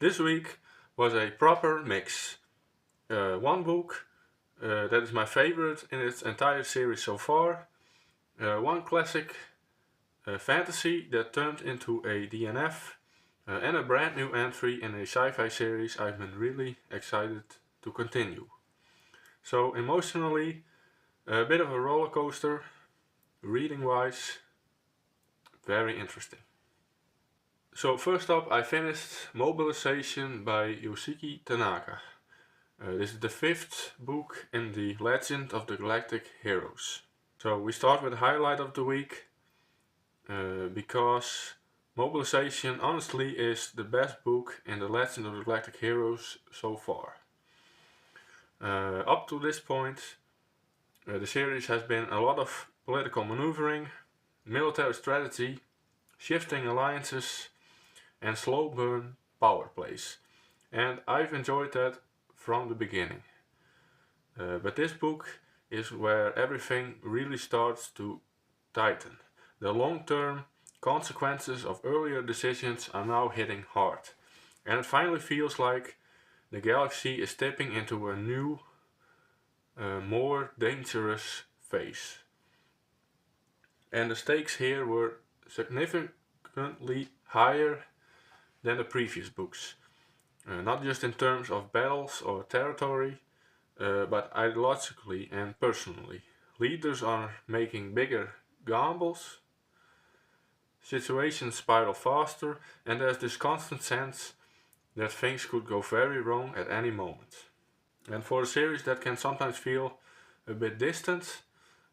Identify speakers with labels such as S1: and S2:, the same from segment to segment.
S1: This week was a proper mix. One book that is my favorite in its entire series so far, one classic fantasy that turned into a DNF, and a brand new entry in a sci-fi series I've been really excited to continue. So emotionally, a bit of a roller coaster, reading wise, very interesting. So first up, I finished Mobilization by Yoshiki Tanaka. This is the fifth book in the Legend of the Galactic Heroes. So we start with the highlight of the week, because Mobilization honestly is the best book in the Legend of the Galactic Heroes so far. Up to this point, the series has been a lot of political maneuvering, military strategy, shifting alliances, and slow burn power plays. And I've enjoyed that from the beginning. But this book is where everything really starts to tighten. The long-term consequences of earlier decisions are now hitting hard. And it finally feels like the galaxy is stepping into a new, more dangerous phase. And the stakes here were significantly higher than the previous books. Not just in terms of battles or territory, but ideologically and personally. Leaders are making bigger gambles, situations spiral faster, and there's this constant sense that things could go very wrong at any moment. And for a series that can sometimes feel a bit distant,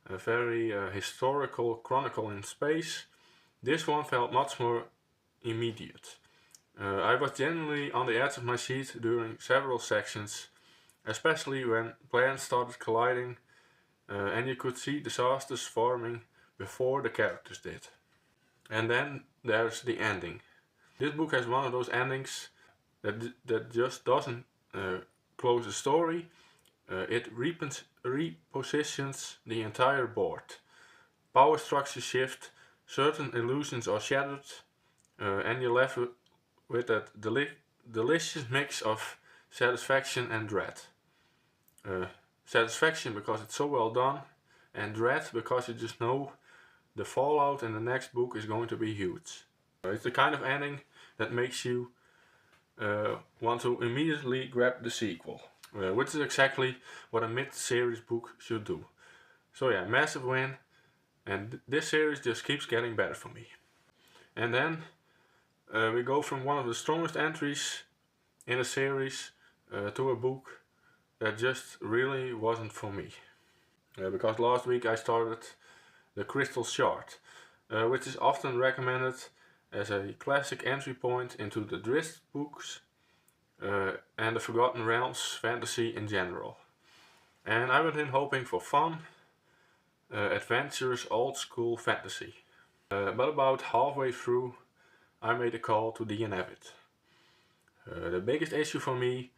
S1: a very historical chronicle in space, this one felt much more immediate. I was genuinely on the edge of my seat during several sections, especially when plans started colliding and you could see disasters forming before the characters did. And then there's the ending. This book has one of those endings that just doesn't close the story. It repositions the entire board. Power structures shift, certain illusions are shattered, and you're left with that delicious mix of satisfaction and dread. Satisfaction because it's so well done, and dread because you just know the fallout in the next book is going to be huge. It's the kind of ending that makes you want to immediately grab the sequel, which is exactly what a mid-series book should do. So yeah, massive win, and this series just keeps getting better for me. And then we go from one of the strongest entries in a series to a book that just really wasn't for me. Because last week I started The Crystal Shard, which is often recommended as a classic entry point into the Drizzt books and the Forgotten Realms fantasy in general. And I went in hoping for fun, adventurous old school fantasy. But about halfway through I made a call to DNF it. The biggest issue for me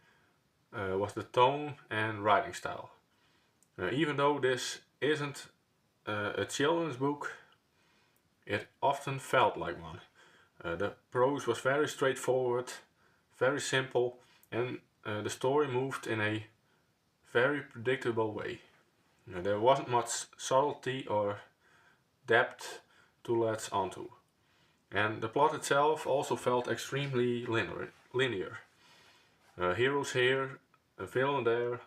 S1: was the tone and writing style. Even though this isn't a children's book, it often felt like one. The prose was very straightforward, very simple, and the story moved in a very predictable way. There wasn't much subtlety or depth to latch onto. And the plot itself also felt extremely linear. Heroes here, a villain there,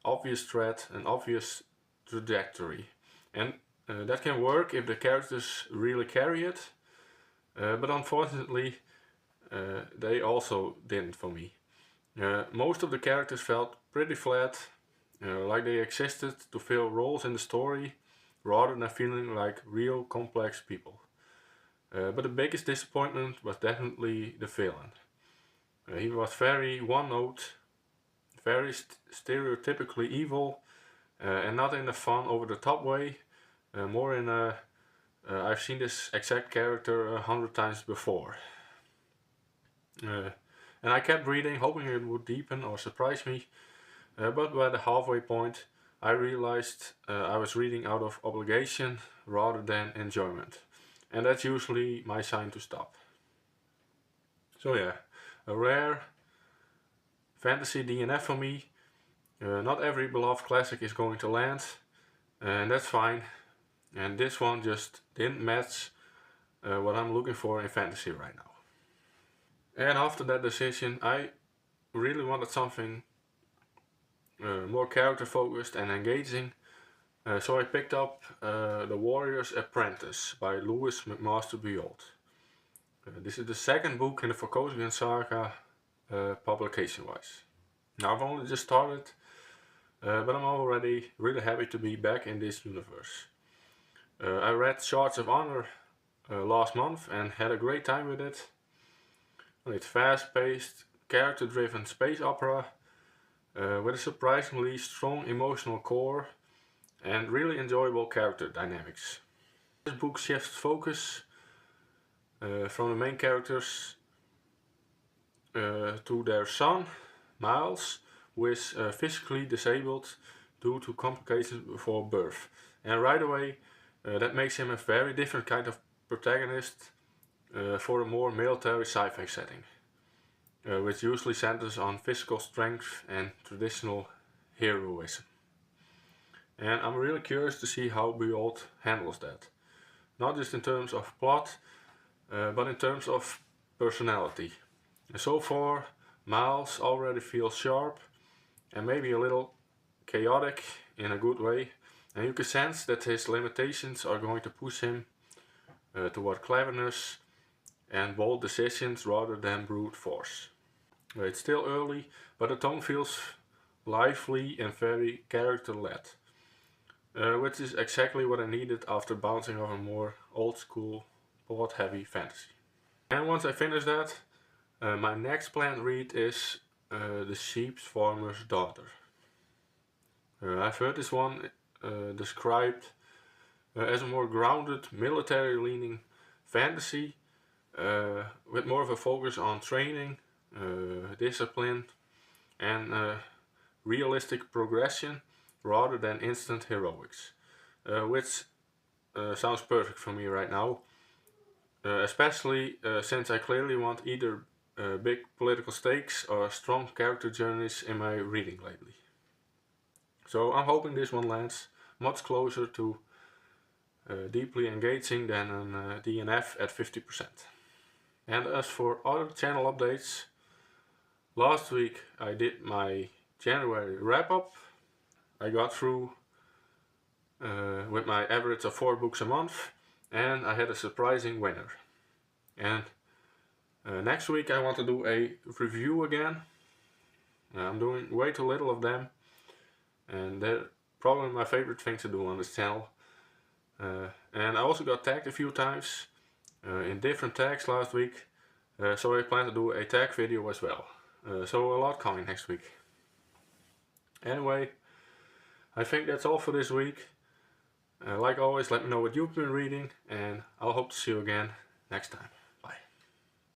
S1: obvious threat, and obvious trajectory. And that can work if the characters really carry it, but unfortunately they also didn't for me. Most of the characters felt pretty flat, like they existed to fill roles in the story rather than feeling like real complex people. But the biggest disappointment was definitely the villain. He was very one note, very stereotypically evil, and not in a fun over the top way, more in a I've seen this exact character 100 times before. And I kept reading, hoping it would deepen or surprise me, but by the halfway point I realized I was reading out of obligation rather than enjoyment. And that's usually my sign to stop. So yeah, a rare fantasy DNF for me. Not every beloved classic is going to land, and that's fine. And this one just didn't match what I'm looking for in fantasy right now. And after that decision, I really wanted something more character focused and engaging. So I picked up The Warrior's Apprentice by Lewis McMaster Bujold. This is the second book in the Forkosigan saga, publication wise. Now I've only just started, but I'm already really happy to be back in this universe. I read Shards of Honor last month and had a great time with it. It's fast-paced, character-driven space opera with a surprisingly strong emotional core and really enjoyable character dynamics. This book shifts focus from the main characters to their son, Miles, who is physically disabled due to complications before birth. And right away, that makes him a very different kind of protagonist for a more military sci-fi setting, which usually centers on physical strength and traditional heroism. And I'm really curious to see how Bujold handles that. Not just in terms of plot, but in terms of personality. And so far, Miles already feels sharp and maybe a little chaotic in a good way. And you can sense that his limitations are going to push him toward cleverness and bold decisions rather than brute force. It's still early, but the tone feels lively and very character-led, which is exactly what I needed after bouncing off a more old-school, plot-heavy fantasy. And once I finish that, my next planned read is The Sheep Farmer's Daughter. I've heard this one described as a more grounded, military-leaning fantasy with more of a focus on training, discipline, and realistic progression rather than instant heroics, which sounds perfect for me right now, especially since I clearly want either big political stakes or strong character journeys in my reading lately. So I'm hoping this one lands much closer to deeply engaging than an DNF at 50%. And as for other channel updates, last week I did my January wrap-up. I got through with my average of 4 books a month, and I had a surprising winner. And next week I want to do a review again. I'm doing way too little of them, and they're probably my favorite thing to do on this channel. And I also got tagged a few times in different tags last week, so I plan to do a tag video as well. So a lot coming next week. Anyway, I think that's all for this week. Like always, let me know what you've been reading, and I'll hope to see you again next time.